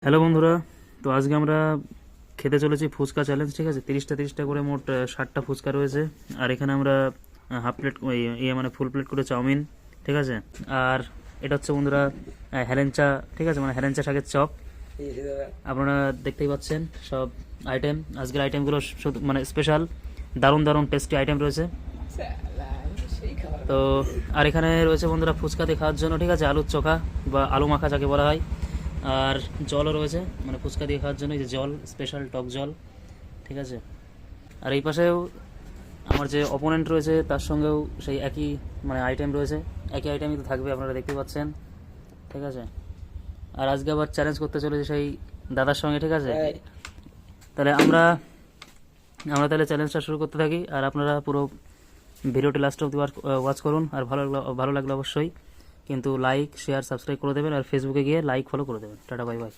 Hello বন্ধুরা, তো আজকে আমরা খেতে চলেছি ফুচকা চ্যালেঞ্জ। ঠিক আছে, 30টা করে মোট 60টা ফুচকা রয়েছে। আর এখানে আমরা হাফ প্লেট মানে ফুল প্লেট করে চাউমিন। ঠিক আছে, আর এটা হচ্ছে বন্ধুরা হেলেঞ্চা। ঠিক আছে, মানে হেলেঞ্চা শাকের চপ। আপনারা দেখতেই পাচ্ছেন সব আইটেম। আজকের আইটেমগুলো শুধু মানে স্পেশাল, দারুণ দারুণ টেস্টি আইটেম রয়েছে। তো আর এখানে রয়েছে বন্ধুরা ফুচকাতে খাওয়ার জন্য, ঠিক আছে, আলুর চোখা বা আলু মাখা যাকে বলা হয়। আর জলও রয়েছে, মানে ফুচকা দিয়ে খাওয়ার জন্য এই যে জল, স্পেশাল টক জল। ঠিক আছে, আর এই পাশেও আমার যে অপোনেন্ট রয়েছে তার সঙ্গেও সেই একই মানে আইটেম রয়েছে। একই আইটেমই তো থাকবে, আপনারা দেখতে পাচ্ছেন। ঠিক আছে, আর আজকে আবার চ্যালেঞ্জ করতে চলেছে সেই দাদার সঙ্গে। ঠিক আছে, তাহলে আমরা আমরা তাহলে চ্যালেঞ্জটা শুরু করতে থাকি। আর আপনারা পুরো ভিডিওটি লাস্ট অব্দি ওয়াচ করুন। আর ভালো লাগলে অবশ্যই কিন্তু লাইক শেয়ার সাবস্ক্রাইব করে দেবেন। আর ফেসবুকে গিয়ে লাইক ফলো করে দেবেন। Tata, bye bye.